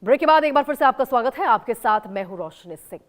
Break के बाद एक बार फिर से आपका स्वागत है। आपके साथ मैं हूं रोशनी सिंह।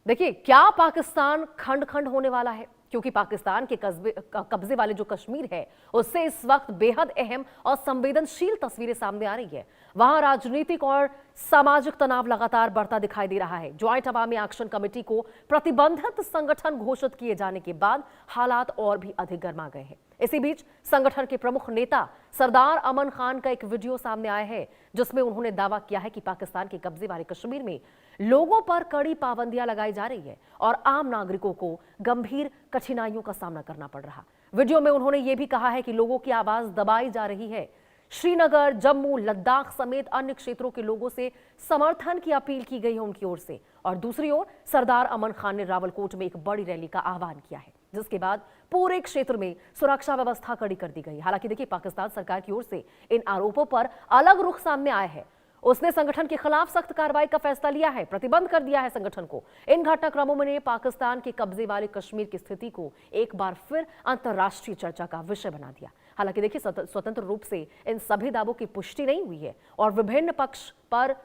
देखिए, क्या पाकिस्तान खंड खंड होने वाला है? क्योंकि पाकिस्तान के कब्जे वाले जो कश्मीर है, उससे इस वक्त बेहद अहम और संवेदनशील तस्वीरें सामने आ रही है। वहां राजनीतिक और सामाजिक तनाव लगातार बढ़ता दिखाई दे रहा है। ज्वाइंट अवामी एक्शन कमेटी को प्रतिबंधित संगठन घोषित किए जाने के बाद हालात और भी अधिक गर्मा गए हैं। इसी बीच संगठन के प्रमुख नेता सरदार अमन खान का एक वीडियो सामने आया है, जिसमें उन्होंने दावा किया है कि पाकिस्तान के कब्जे वाले कश्मीर में लोगों पर कड़ी पाबंदियां लगाई जा रही है और आम नागरिकों को गंभीर कठिनाइयों का सामना करना पड़ रहा। वीडियो में उन्होंने यह भी कहा है कि लोगों की आवाज दबाई जा रही है। श्रीनगर, जम्मू, लद्दाख समेत अन्य क्षेत्रों के लोगों से समर्थन की अपील की गई है उनकी ओर से। और दूसरी ओर सरदार अमन खान ने रावलकोट में एक बड़ी रैली का आह्वान किया है, जिसके बाद पूरे क्षेत्र में सुरक्षा व्यवस्था कड़ी कर दी गई। हालांकि देखिए, पाकिस्तान सरकार की ओर से इन आरोपों पर अलग रुख सामने आया है। उसने संगठन के खिलाफ सख्त कार्रवाई का फैसला लिया है, प्रतिबंध कर दिया है संगठन को। इन घटनाक्रमों ने पाकिस्तान के कब्जे वाले कश्मीर की स्थिति को एक बार फिर अंतर्राष्ट्रीय चर्चा का विषय बना दिया। हालांकि देखिए, स्वतंत्र रूप से इन सभी दावों की पुष्टि नहीं हुई है और विभिन्न पक्ष पर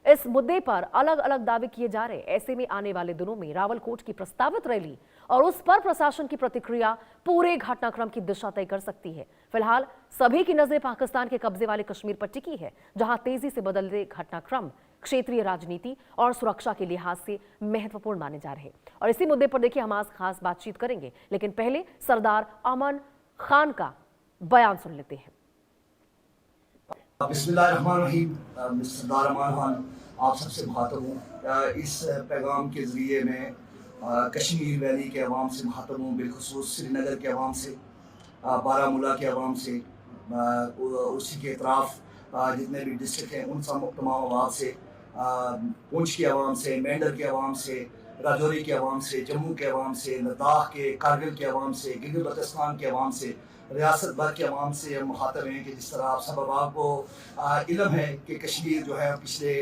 इस मुद्दे पर अलग अलग दावे किए जा रहे। ऐसे में आने वाले दिनों में रावलकोट की प्रस्तावित रैली और उस पर प्रशासन की प्रतिक्रिया पूरे घटनाक्रम की दिशा तय कर सकती है। फिलहाल सभी की नजरें पाकिस्तान के कब्जे वाले कश्मीर पर टिकी है, जहां तेजी से बदलते घटनाक्रम क्षेत्रीय राजनीति और सुरक्षा के लिहाज से महत्वपूर्ण माने जा रहे। और इसी मुद्दे पर देखिए, हम आज खास बातचीत करेंगे, लेकिन पहले सरदार अमन खान का बयान सुन लेते हैं। बिस्मिल्लाहिर्रहमानिर्रहीम। सरदार अमन खान आप सबसे मुखातब हूँ। इस पैगाम के ज़रिए मैं कश्मीर वैली के अवाम से मुखातब हूँ, बिलखुसूस श्रीनगर के अवाम से, बारामूला के अवाम से, उसी के अतराफ़ जितने भी डिस्ट्रिक्ट हैं उन तमाम अवाम से, पुंछ के अवाम से, मेंढर के अवाम से, राजौरी के अवाम से, जम्मू के अवाम से, लद्दाख के, कारगिल के अवाम से, गिलगित बल्तिस्तान के अवाम से, रियासत भर के अवाम से हम मुखातब हैं कि जिस तरह आप सब अवाम को इल्म है कि कश्मीर जो है पिछले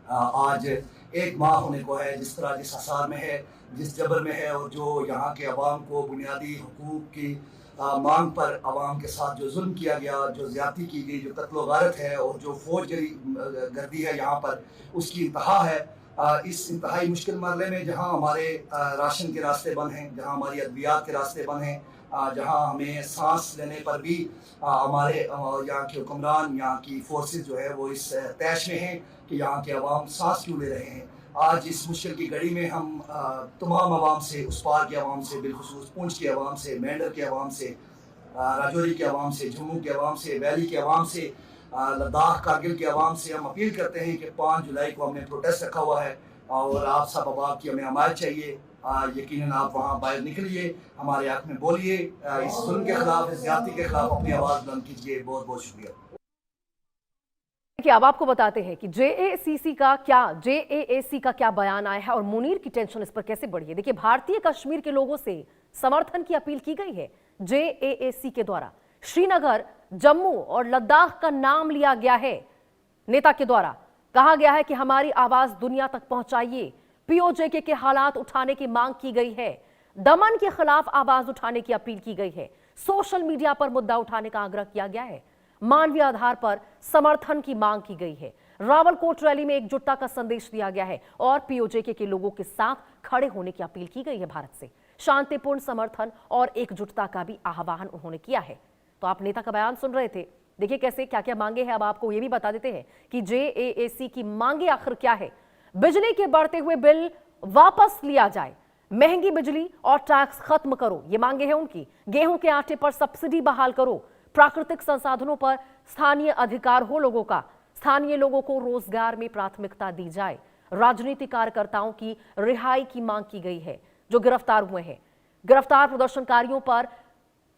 आज एक माह होने को है, जिस तरह जिस हसार में है, जिस जबर में है, और जो यहाँ के अवाम को बुनियादी हुकूक की मांग पर अवाम के साथ जो जुल्म किया गया, जो ज़्यादती की गई, जो कत्ल गारत है और जो फौज गर्दी है यहाँ पर, उसकी इंतहा है। इस इंतहाई मुश्किल मरहले में जहाँ हमारे राशन के रास्ते बंद हैं, जहाँ हमारी अद्वियात के रास्ते बंद हैं, जहाँ हमें सांस लेने पर भी हमारे यहाँ के हुक्मरान, यहाँ की फोर्सेस जो है वो इस तैश में हैं कि यहाँ के अवाम सांस क्यों ले रहे हैं। आज इस मुश्किल की घड़ी में हम तमाम अवाम से, उस पार के अवाम से, बिलखुसूस पुंछ के अवाम से, मेंढर के अवाम से, राजौरी के अवाम से, जम्मू के अवाम से, वैली के अवाम से, लद्दाख कारगिल के अवाम से हम अपील करते हैं कि 5 जुलाई को हमने प्रोटेस्ट रखा हुआ है और आप सब अवाम की हमें हमायत चाहिए। यकीनन आप वहाँ बाहर निकलिए, हमारे हक में बोलिए, इस जुल्म के खिलाफ, इस ज्यादती के खिलाफ अपनी आवाज़ बुलंद कीजिए। बहुत बहुत शुक्रिया। अब आपको बताते हैं कि जेएसी का क्या बयान आया है और मुनीर की टेंशन इस पर कैसे बढ़ी है। देखिए, भारतीय कश्मीर के लोगों से समर्थन की अपील की गई है। जेएसी के द्वारा श्रीनगर, जम्मू और लद्दाख का नाम लिया गया है। नेता के द्वारा कहा गया है कि हमारी आवाज दुनिया तक पहुंचाइए। पीओजे के हालात उठाने की मांग की गई है। दमन के खिलाफ आवाज उठाने की अपील की गई है। सोशल मीडिया पर मुद्दा उठाने का आग्रह किया गया है। मानवीय आधार पर समर्थन की मांग की गई है। रावलकोट रैली में एकजुटता का संदेश दिया गया है और पीओजे के लोगों के साथ खड़े होने की अपील की गई है। भारत से शांतिपूर्ण समर्थन और एकजुटता का भी आह्वान उन्होंने किया है। तो आप नेता का बयान सुन रहे थे। देखिए कैसे क्या क्या मांगे हैं। अब आपको यह भी बता देते हैं कि जेएसी की मांगे आखिर क्या है। बिजली के बढ़ते हुए बिल वापस लिया जाए, महंगी बिजली और टैक्स खत्म करो, ये मांगे हैं उनकी। गेहूं के आटे पर सब्सिडी बहाल करो, प्राकृतिक संसाधनों पर स्थानीय अधिकार हो लोगों का, स्थानीय लोगों को रोजगार में प्राथमिकता दी जाए। राजनीतिक कार्यकर्ताओं की रिहाई की मांग की गई है जो गिरफ्तार हुए हैं। गिरफ्तार प्रदर्शनकारियों पर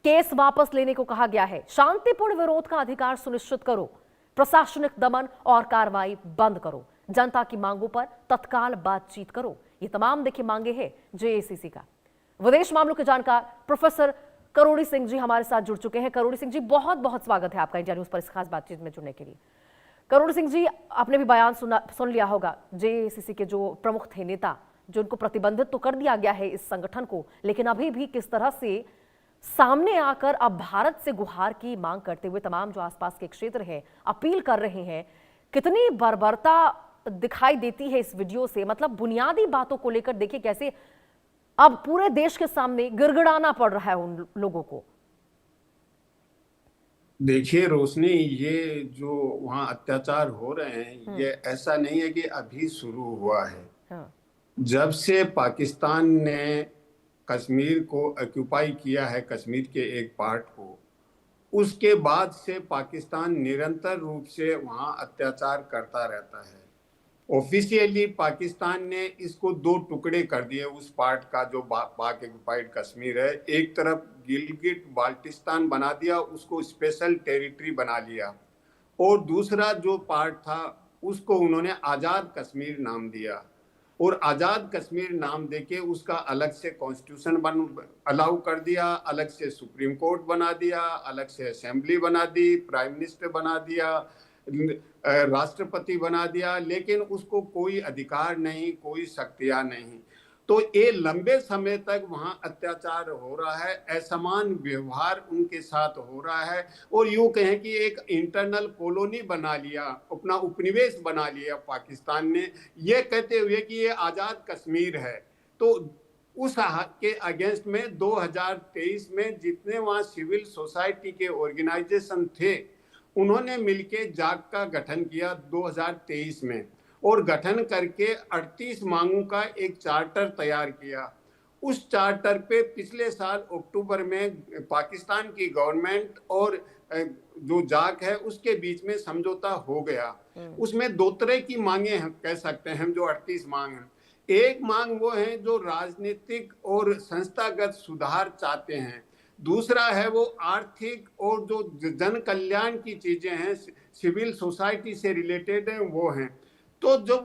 केस वापस लेने को कहा गया है। शांतिपूर्ण विरोध का अधिकार सुनिश्चित करो, प्रशासनिक दमन और कार्रवाई बंद करो, जनता की मांगों पर तत्काल बातचीत करो। ये तमाम देखिए मांगे हैं जेएसीसी का। विदेश मामलों के जानकार प्रोफेसर करोड़ी सिंह जी हमारे साथ जुड़ चुके हैं। करोड़ी सिंह जी, बहुत बहुत स्वागत है आपका इंडिया न्यूज पर इस खास बातचीत में जुड़ने के लिए। करोड़ी सिंह जी, आपने भी बयान सुन लिया होगा। जेएसीसी के जो प्रमुख थे नेता, जो उनको प्रतिबंधित तो कर दिया गया है इस संगठन को, लेकिन अभी भी किस तरह से सामने आकर अब भारत से गुहार की मांग करते हुए तमाम जो आसपास के क्षेत्र हैं अपील कर रहे हैं। कितनी बर्बरता दिखाई देती है इस वीडियो से? मतलब बुनियादी बातों को लेकर देखिए कैसे अब पूरे देश के सामने गिड़गिड़ाना पड़ रहा है उन लोगों को। देखिए रोशनी, ये जो वहाँ अत्याचार हो रहे हैं, ये ऐसा नहीं है कि अभी शुरू हुआ है। हाँ। जब से पाकिस्तान ने कश्मीर को ऑक्यूपाई किया है, कश्मीर के एक पार्ट को, उसके बाद से पाकिस्तान निरंतर रूप से वहाँ अत्याचार करता रहता है। ऑफिशियली पाकिस्तान ने इसको दो टुकड़े कर दिए, उस पार्ट का जो पाक ऑक्युपाइड कश्मीर है। एक तरफ गिलगिट बाल्टिस्तान बना दिया, उसको स्पेशल टेरिटरी बना लिया, और दूसरा जो पार्ट था उसको उन्होंने आज़ाद कश्मीर नाम दिया। और आज़ाद कश्मीर नाम देके उसका अलग से कॉन्स्टिट्यूशन अलाउ कर दिया, अलग से सुप्रीम कोर्ट बना दिया, अलग से असेंबली बना दी, प्राइम मिनिस्टर बना दिया, राष्ट्रपति बना दिया, लेकिन उसको कोई अधिकार नहीं, कोई शक्तियां नहीं। तो ये लंबे समय तक वहां अत्याचार हो रहा है, असमान व्यवहार उनके साथ हो रहा है, और यूं कहें कि एक इंटरनल कॉलोनी बना लिया, अपना उपनिवेश बना लिया पाकिस्तान ने, ये कहते हुए कि ये आज़ाद कश्मीर है। तो उस के अगेंस्ट में 2023 में जितने वहाँ सिविल सोसाइटी के ऑर्गेनाइजेशन थे, उन्होंने मिलके जाग का गठन किया 2023 में, और गठन करके 38 मांगों का एक चार्टर तैयार किया। उस चार्टर पे पिछले साल अक्टूबर में पाकिस्तान की गवर्नमेंट और जो जाग है उसके बीच में समझौता हो गया। उसमें दो तरह की मांगे हम कह सकते हैं, जो 38 मांग हैं। एक मांग वो है जो राजनीतिक और संस्थागत सुधार चाहते हैं, दूसरा है वो आर्थिक और जो जन कल्याण की चीजें हैं, सिविल सोसाइटी से रिलेटेड हैं, वो हैं। तो जो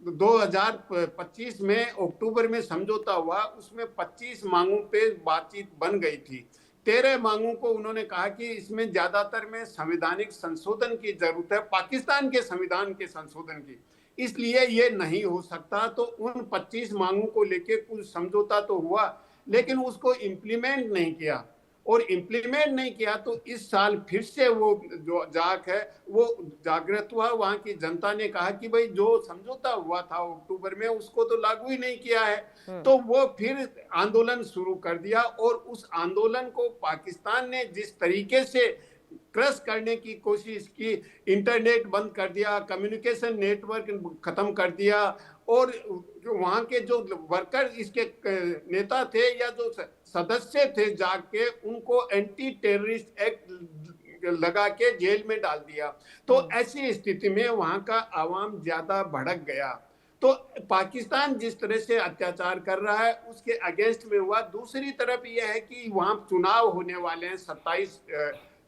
2025 में अक्टूबर में समझौता हुआ, उसमें 25 मांगों पे बातचीत बन गई थी। 13 मांगों को उन्होंने कहा कि इसमें ज्यादातर में संवैधानिक संशोधन की जरूरत है, पाकिस्तान के संविधान के संशोधन की, इसलिए ये नहीं हो सकता। तो उन 25 मांगों को लेके कुछ समझौता तो हुआ, लेकिन उसको इम्प्लीमेंट नहीं किया, और इम्प्लीमेंट नहीं किया तो इस साल फिर से वो जो जाग है वो जागृत हुआ। वहां की जनता ने कहा कि भाई जो समझौता हुआ था अक्टूबर में उसको तो लागू ही नहीं किया है, तो वो फिर आंदोलन शुरू कर दिया। और उस आंदोलन को पाकिस्तान ने जिस तरीके से क्रश करने की कोशिश की, इंटरनेट बंद कर दिया, कम्युनिकेशन नेटवर्क खत्म कर दिया, और जो वहाँ के जो वर्कर इसके नेता थे या जो सदस्य थे जाग के, उनको एंटी टेररिस्ट एक्ट लगा के जेल में डाल दिया। तो ऐसी स्थिति में वहाँ का आवाम ज्यादा भड़क गया। तो पाकिस्तान जिस तरह से अत्याचार कर रहा है उसके अगेंस्ट में हुआ। दूसरी तरफ यह है कि वहाँ चुनाव होने वाले हैं 27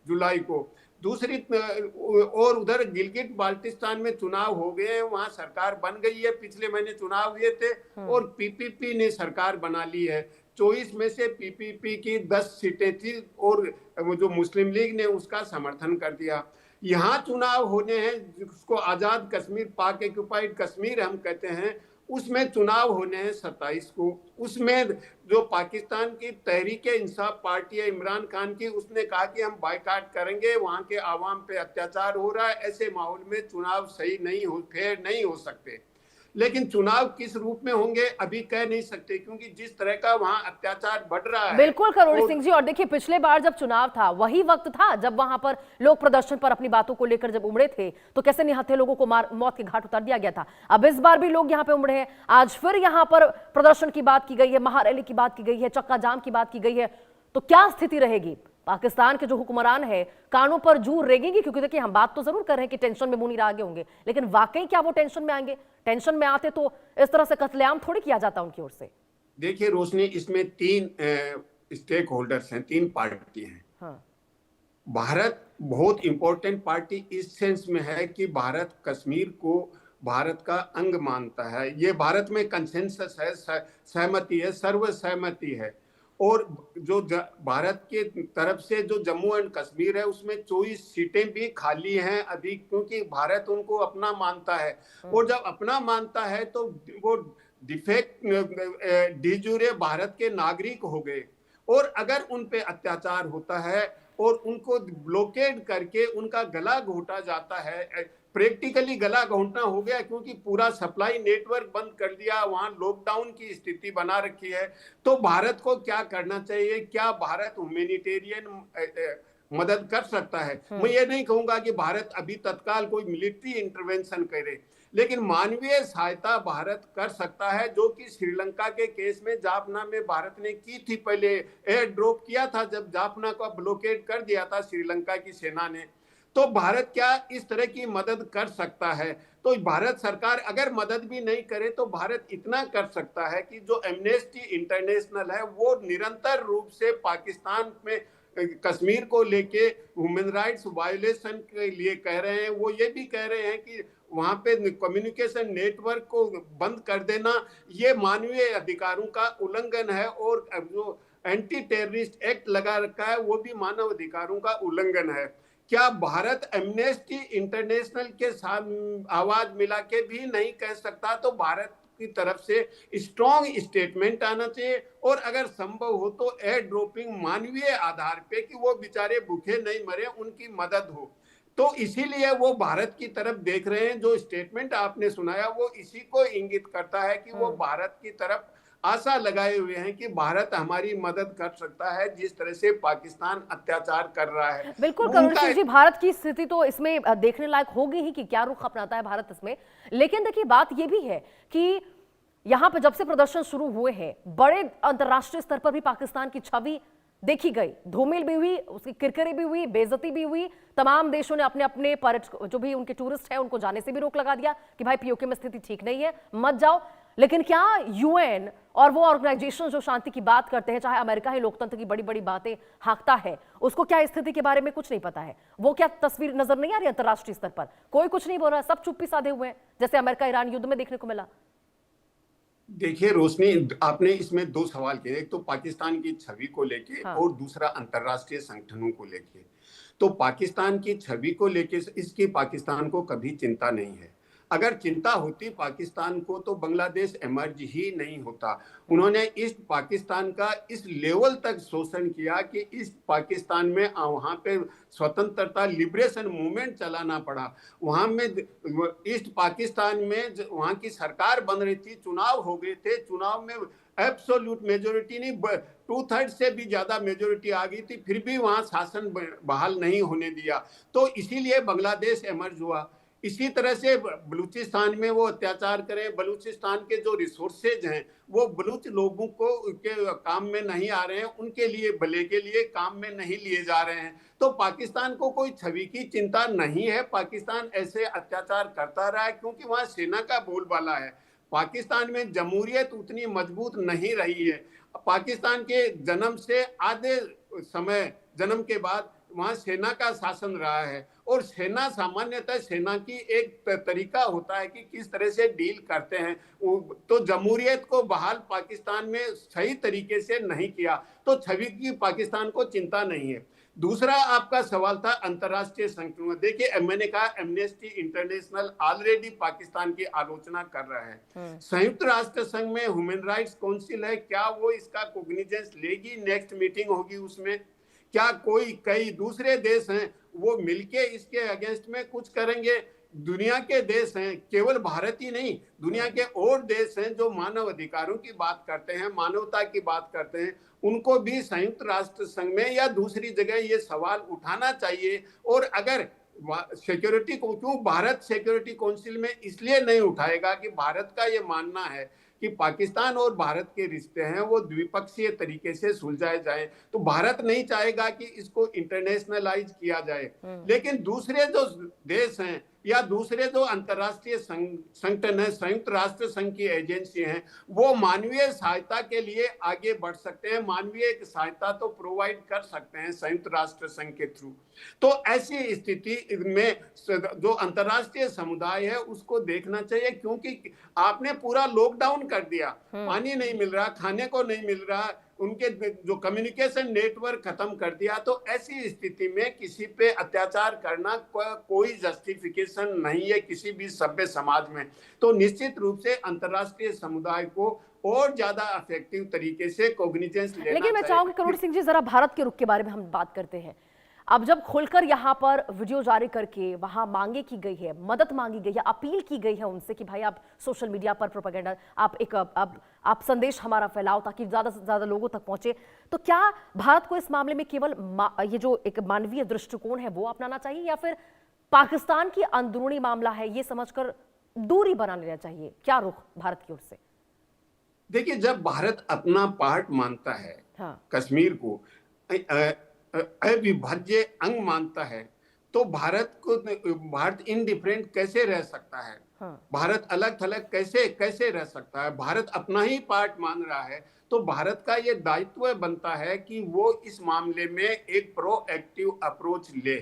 जुलाई को, दूसरी और उधर गिलगिट बाल्टिस्तान में चुनाव हो गए हैं, वहां सरकार बन गई है, पिछले महीने चुनाव हुए थे, और पीपीपी ने सरकार बना ली है। 24 में से पीपीपी की 10 सीटें थी, और जो मुस्लिम लीग ने उसका समर्थन कर दिया। यहाँ चुनाव होने हैं, जिसको आजाद कश्मीर, पाक ऑक्युपाइड कश्मीर हम कहते हैं, उसमें चुनाव होने हैं 27 को। उसमें जो पाकिस्तान की तहरीके इंसाफ पार्टी है इमरान खान की, उसने कहा कि हम बायकाट करेंगे, वहां के आवाम पे अत्याचार हो रहा है, ऐसे माहौल में चुनाव सही नहीं हो, फेयर नहीं हो सकते। लेकिन चुनाव किस रूप में होंगे अभी कह नहीं सकते, क्योंकि जिस तरह का वहां अत्याचार बढ़ रहा है। बिल्कुल करोड़ी सिंह जी, और देखिए पिछले बार जब चुनाव था वही वक्त था जब वहां पर लोग प्रदर्शन पर अपनी बातों को लेकर जब उमड़े थे, तो कैसे निहत्थे लोगों को मौत के घाट उतार दिया गया था। अब इस बार भी लोग यहाँ पे उमड़े हैं, आज फिर यहाँ पर प्रदर्शन की बात की गई है, महारैली की बात की गई है, चक्का जाम की बात की गई है। तो क्या स्थिति रहेगी? पाकिस्तान के जो हुक्मरान है कानों पर जूं रेंगेगी? क्योंकि देखिए हम बात तो जरूर कर रहे हैं कि टेंशन में मुनीर आगे होंगे, लेकिन वाकई क्या वो टेंशन में आएंगे? टेंशन में आते तो इस तरह से कत्लेआम थोड़ी किया जाता उनकी ओर से। देखिए रोशनी, इसमें 3 स्टेक होल्डर्स हैं, 3 पार्टी हैं। हाँ। भारत बहुत इंपॉर्टेंट पार्टी इस सेंस में है कि भारत कश्मीर को भारत का अंग मानता है। ये भारत में कंसेंसस है, सहमति है, सर्वसहमति है। और जो भारत के तरफ से जो जम्मू एंड कश्मीर है उसमें 24 सीटें भी खाली हैं अभी, क्योंकि भारत उनको अपना मानता है। और जब अपना मानता है तो वो डिफेक्ट डी जूरे भारत के नागरिक हो गए। और अगर उन पे अत्याचार होता है और उनको को ब्लॉकेड करके उनका गला घोटा जाता है। प्रैक्टिकली गला घोटना हो गया, क्योंकि पूरा सप्लाई नेटवर्क बंद कर दिया, वहां लॉकडाउन की स्थिति बना रखी है। तो भारत को क्या करना चाहिए? क्या भारत ह्यूमैनिटेरियन मदद कर सकता है? मैं ये नहीं कहूंगा कि भारत अभी तत्काल कोई मिलिट्री इंटरवेंशन करे, लेकिन मानवीय सहायता भारत कर सकता है, जो कि श्रीलंका के केस में जाफना में भारत ने की थी। पहले एयर ड्रॉप किया था जब जाफना को ब्लॉकेड कर दिया था श्रीलंका की सेना ने। तो भारत क्या इस तरह की मदद कर सकता है? तो भारत सरकार अगर मदद भी नहीं करे तो भारत इतना कर सकता है कि जो एमनेस्टी इंटरनेशनल है वो निरंतर रूप से पाकिस्तान में कश्मीर को लेके ह्यूमन राइट्स वायोलेशन के लिए कह रहे हैं। वो ये भी कह रहे हैं कि वहां पे कम्युनिकेशन नेटवर्क को बंद कर देना ये मानवीय अधिकारों का उल्लंघन है, और जो एंटी टेररिस्ट एक्ट लगा रखा है वो भी मानव अधिकारों का उल्लंघन है। क्या भारत एमनेस्टी इंटरनेशनल के साथ आवाज मिला के भी नहीं कह सकता? तो भारत की तरफ से स्ट्रॉन्ग स्टेटमेंट आना चाहिए, और अगर संभव हो तो एयर ड्रॉपिंग मानवीय आधार पे कि वो बेचारे भूखे नहीं मरे, उनकी मदद हो। तो इसीलिए वो भारत की तरफ देख रहे हैं। जो स्टेटमेंट आपने सुनाया वो इसी को इंगित करता है कि वो भारत की तरफ आशा लगाए हुए हैं कि भारत हमारी मदद कर सकता है, जिस तरह से पाकिस्तान अत्याचार कर रहा है। बिल्कुल करुण सिंह जी, भारत की स्थिति तो इसमें देखने लायक होगी ही कि क्या रुख अपनाता है भारत इसमें। लेकिन देखिए बात यह भी है कि यहां पर जब से प्रदर्शन शुरू हुए हैं, बड़े अंतर्राष्ट्रीय स्तर पर भी पाकिस्तान की छवि देखी गई, धूमिल भी हुई, उसकी किरकिरी भी हुई, बेइज्जती भी हुई। तमाम देशों ने अपने अपने पर्यटक जो भी उनके टूरिस्ट हैं उनको जाने से भी रोक लगा दिया कि भाई पीओके में स्थिति ठीक नहीं है, मत जाओ। लेकिन क्या यूएन और वो ऑर्गेनाइजेशन जो शांति की बात करते हैं, चाहे अमेरिका ही लोकतंत्र की बड़ी बड़ी बातें हाँकता है, उसको क्या स्थिति के बारे में कुछ नहीं पता है? वो क्या तस्वीर नजर नहीं आ रही अंतर्राष्ट्रीय स्तर पर? कोई कुछ नहीं बोल रहा है, सब चुप्पी साधे हुए हैं, जैसे अमेरिका ईरान युद्ध में देखने को मिला। देखिए रोशनी, आपने इसमें दो सवाल किए, एक तो पाकिस्तान की छवि को लेके और दूसरा अंतर्राष्ट्रीय संगठनों को लेके। तो पाकिस्तान की छवि को लेके इसकी पाकिस्तान को कभी चिंता नहीं है। अगर चिंता होती पाकिस्तान को तो बांग्लादेश इमर्ज ही नहीं होता। उन्होंने ईस्ट पाकिस्तान का इस लेवल तक शोषण किया कि ईस्ट पाकिस्तान में वहां पे स्वतंत्रता लिबरेशन मूवमेंट चलाना पड़ा। वहां में ईस्ट पाकिस्तान में वहां की सरकार बन रही थी, चुनाव हो गए थे, चुनाव में एब्सोल्यूट मेजोरिटी नहीं 2/3 से भी ज्यादा मेजोरिटी आ गई थी, फिर भी वहां शासन बहाल नहीं होने दिया। तो इसीलिए बांग्लादेश इमर्ज हुआ। इसी तरह से बलूचिस्तान में वो अत्याचार करें, बलूचिस्तान के जो रिसोर्सेज हैं वो बलूच लोगों को के काम में नहीं आ रहे हैं, उनके लिए भले के लिए काम में नहीं लिए जा रहे हैं। तो पाकिस्तान को कोई छवि की चिंता नहीं है। पाकिस्तान ऐसे अत्याचार करता रहा है क्योंकि वहाँ सेना का बोलबाला है। पाकिस्तान में जमहूरियत उतनी मजबूत नहीं रही है। पाकिस्तान के जन्म से आधे समय जन्म के बाद वहां सेना का शासन रहा है, और सेना सामान्यतः सेना की एक तरीका होता है कि किस तरह से डील करते हैं। तो जमहूरियत को बहाल पाकिस्तान में सही तरीके से नहीं किया, तो छवि की पाकिस्तान को चिंता नहीं है। दूसरा आपका सवाल था अंतर्राष्ट्रीय संगठनों। देखिए मैंने कहा एमनेस्टी इंटरनेशनल ऑलरेडी पाकिस्तान की आलोचना कर रहा है। संयुक्त राष्ट्र संघ में ह्यूमन राइट्स काउंसिल है, क्या वो इसका कॉग्निजेंस लेगी? नेक्स्ट मीटिंग होगी उसमें क्या कई दूसरे देश हैं वो मिलके इसके अगेंस्ट में कुछ करेंगे? दुनिया के देश हैं, केवल भारत ही नहीं, दुनिया के और देश हैं जो मानव अधिकारों की बात करते हैं, मानवता की बात करते हैं। उनको भी संयुक्त राष्ट्र संघ में या दूसरी जगह ये सवाल उठाना चाहिए। और अगर सिक्योरिटी को क्यों भारत सिक्योरिटी काउंसिल में इसलिए नहीं उठाएगा कि भारत का ये मानना है कि पाकिस्तान और भारत के रिश्ते हैं वो द्विपक्षीय तरीके से सुलझाए जाए। तो भारत नहीं चाहेगा कि इसको इंटरनेशनलाइज किया जाए। लेकिन दूसरे जो देश हैं या दूसरे जो अंतर्राष्ट्रीय संगठन है, संयुक्त राष्ट्र संघ की एजेंसी हैं, वो मानवीय सहायता के लिए आगे बढ़ सकते हैं, मानवीय सहायता तो प्रोवाइड कर सकते हैं संयुक्त राष्ट्र संघ के थ्रू। तो ऐसी स्थिति में जो अंतर्राष्ट्रीय समुदाय है उसको देखना चाहिए, क्योंकि आपने पूरा लॉकडाउन कर दिया, पानी नहीं मिल रहा, खाने को नहीं मिल रहा, उनके जो कम्युनिकेशन नेटवर्क खत्म कर दिया। तो ऐसी स्थिति में किसी पे अत्याचार करना कोई जस्टिफिकेशन नहीं है किसी भी सभ्य समाज में। तो निश्चित रूप से अंतर्राष्ट्रीय समुदाय को और ज्यादा इफेक्टिव तरीके से कॉग्निजेंस लेना चाहिए। लेकिन मैं चाहूंगी करुण सिंह जी, जरा भारत के रुख के बारे में हम बात करते हैं। अब जब खुलकर यहाँ पर वीडियो जारी करके वहां मांगे की गई है, मदद मांगी गई है, अपील की गई है उनसे कि भाई आप सोशल मीडिया पर प्रोपेगेंडा, आप संदेश हमारा फैलाओ ताकि ज्यादा से ज्यादा लोगों तक पहुंचे, तो क्या भारत को इस मामले में केवल ये जो एक मानवीय दृष्टिकोण है वो अपनाना चाहिए, या फिर पाकिस्तान की अंदरूनी मामला है ये समझकर दूरी बना लेना चाहिए? क्या रुख भारत की ओर से? देखिए, जब भारत अपना पार्ट मानता है, हाँ। कश्मीर को अविभाज्य अंग मानता है, तो भारत इनडिफरेंट कैसे रह सकता है? हाँ। भारत अलग थलग कैसे रह सकता है? भारत अपना ही पार्ट मान रहा है, तो भारत का ये दायित्व बनता है कि वो इस मामले में एक प्रोएक्टिव अप्रोच ले।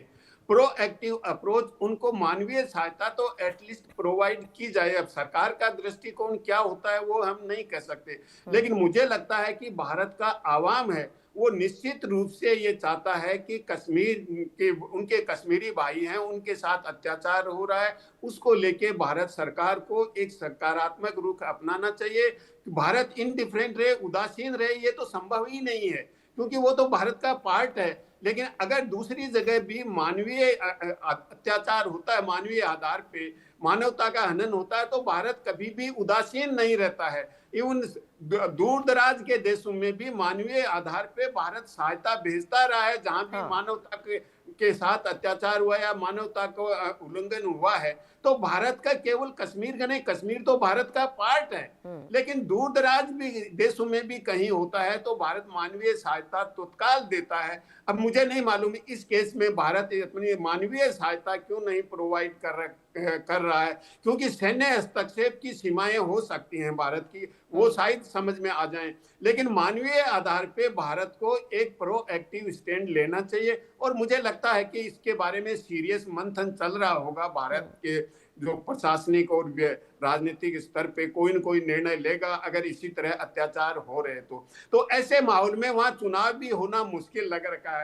प्रोएक्टिव अप्रोच, उनको मानवीय सहायता तो एटलीस्ट प्रोवाइड की जाए। अब सरकार का दृष्टिकोण क्या होता है वो हम नहीं कह सकते, लेकिन मुझे लगता है कि भारत का आवाम है वो निश्चित रूप से ये चाहता है कि कश्मीर के उनके कश्मीरी भाई हैं, उनके साथ अत्याचार हो रहा है, उसको लेके भारत सरकार को एक सकारात्मक रुख अपनाना चाहिए। भारत इनडिफरेंट रहे, उदासीन रहे, ये तो संभव ही नहीं है, क्योंकि वो तो भारत का पार्ट है। लेकिन अगर दूसरी जगह भी मानवीय अत्याचार होता है, मानवीय आधार पे मानवता का हनन होता है, तो भारत कभी भी उदासीन नहीं रहता है। इवन दूर दराज के देशों में भी मानवीय आधार पे भारत सहायता भेजता रहा है, जहां भी मानवता के साथ अत्याचार हुआ या मानवता को उल्लंघन हुआ है। तो भारत का केवल कश्मीर का नहीं, कश्मीर तो भारत का पार्ट है, लेकिन दूर दराज भी देशों में भी कहीं होता है तो भारत मानवीय सहायता तत्काल देता है। अब मुझे नहीं मालूम इस केस में भारत अपनी मानवीय सहायता क्यों नहीं प्रोवाइड कर रहा है, क्योंकि सैन्य हस्तक्षेप की सीमाएं हो सकती हैं भारत की, वो शायद समझ में आ जाएं, लेकिन मानवीय आधार पे भारत को एक प्रोएक्टिव स्टैंड लेना चाहिए। और मुझे लगता है कि इसके बारे में सीरियस मंथन चल रहा होगा। भारत के जो प्रशासनिक और राजनीतिक स्तर पे कोई न कोई निर्णय लेगा अगर इसी तरह अत्याचार हो रहे तो ऐसे माहौल में वहां चुनाव भी होना मुश्किल लग रहा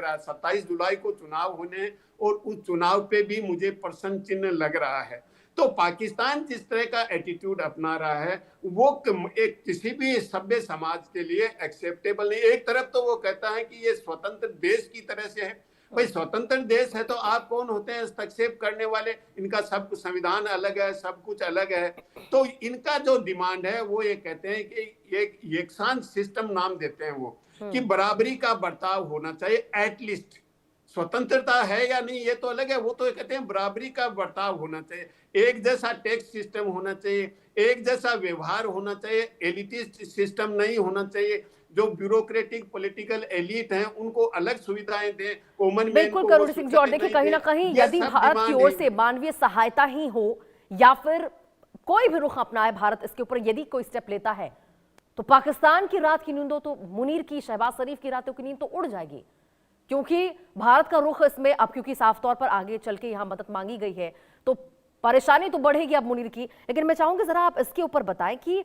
है। 27 जुलाई को चुनाव होने और उस चुनाव पे भी मुझे प्रश्न चिन्ह लग रहा है। तो पाकिस्तान जिस तरह का एटीट्यूड अपना रहा है वो एक किसी भी सभ्य समाज के लिए एक्सेप्टेबल नहीं। एक तरफ तो वो कहता है कि ये स्वतंत्र देश की तरह से है, भाई स्वतंत्र देश है तो आप कौन होते हैं हस्तक्षेप करने वाले? इनका सब कुछ संविधान अलग है, सब कुछ अलग है। तो इनका जो डिमांड है वो ये कहते हैं कि एक यकसान सिस्टम नाम देते हैं वो, कि बराबरी का बर्ताव होना चाहिए। एटलीस्ट स्वतंत्रता है या नहीं ये तो अलग है, वो तो कहते हैं बराबरी का बर्ताव होना चाहिए, एक जैसा टैक्स सिस्टम होना चाहिए, एक जैसा व्यवहार होना चाहिए, एलिटिस्ट सिस्टम नहीं होना चाहिए। जो ब्यूरोक्रेटिक पॉलिटिकल एलिट हैं उनको अलग सुविधाएं दें, कॉमन मैन। बिल्कुल करोड़ी सिंह जी, और देखिए कहीं ना कहीं यदि भारत की ओर से मानवीय सहायता ही हो या फिर कोई भी रुख अपनाए भारत इसके ऊपर यदि कोई स्टेप लेता है, तो पाकिस्तान की रात की नींदों तो मुनीर की, शहबाज शरीफ की रातों की नींद तो उड़ जाएगी, क्योंकि भारत का रुख इसमें अब क्योंकि साफ तौर पर आगे चल के यहां मदद मांगी गई है तो परेशानी तो बढ़ेगी अब मुनीर की। लेकिन मैं चाहूंगी जरा आप इसके ऊपर बताएं कि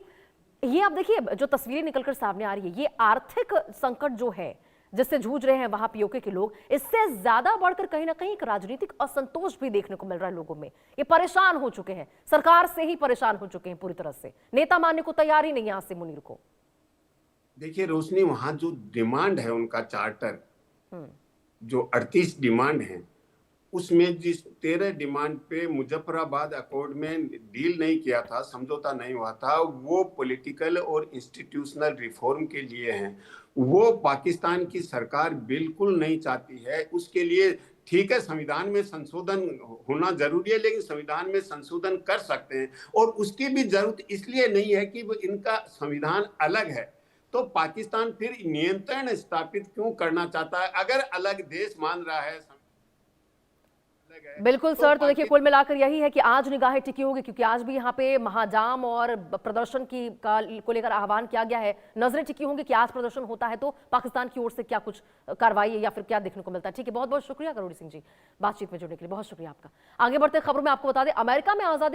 ये आप देखिए जो तस्वीरें निकलकर सामने आ रही है, ये आर्थिक संकट जो है जिससे जूझ रहे हैं वहां पीओके के लोग, इससे ज्यादा बढ़कर कहीं ना कहीं एक राजनीतिक असंतोष भी देखने को मिल रहा है लोगों में। ये परेशान हो चुके हैं, सरकार से ही परेशान हो चुके हैं पूरी तरह से, नेता मानने को तैयार ही नहीं यहां से मुनीर को। देखिए रोशनी, वहां जो डिमांड है उनका चार्टर, जो 38 डिमांड है, उसमें जिस 13 डिमांड पे मुजफ्फराबाद अकॉर्ड में डील नहीं किया था, समझौता नहीं हुआ था, वो पॉलिटिकल और इंस्टीट्यूशनल रिफॉर्म के लिए हैं। वो पाकिस्तान की सरकार बिल्कुल नहीं चाहती है। उसके लिए ठीक है संविधान में संशोधन होना जरूरी है, लेकिन संविधान में संशोधन कर सकते हैं, और उसकी भी जरूरत इसलिए नहीं है कि वो इनका संविधान अलग है। तो पाकिस्तान फिर नियंत्रण स्थापित क्यों करना चाहता है अगर अलग देश मान रहा है? बिल्कुल सर, तो देखिए कुल मिलाकर यही है कि आज निगाहें टिकी होगी, क्योंकि आज भी यहाँ पे महाजाम और प्रदर्शन को लेकर आह्वान किया गया है। नजरें टिकी होंगी कि आज प्रदर्शन होता है तो पाकिस्तान की ओर से क्या कुछ कार्रवाई है या फिर क्या देखने को मिलता है। ठीक है, बहुत बहुत शुक्रिया करोड़ी सिंह जी बातचीत में जुड़ने के लिए, बहुत शुक्रिया आपका। आगे बढ़ते खबरों में आपको बता दें, अमेरिका में आजादी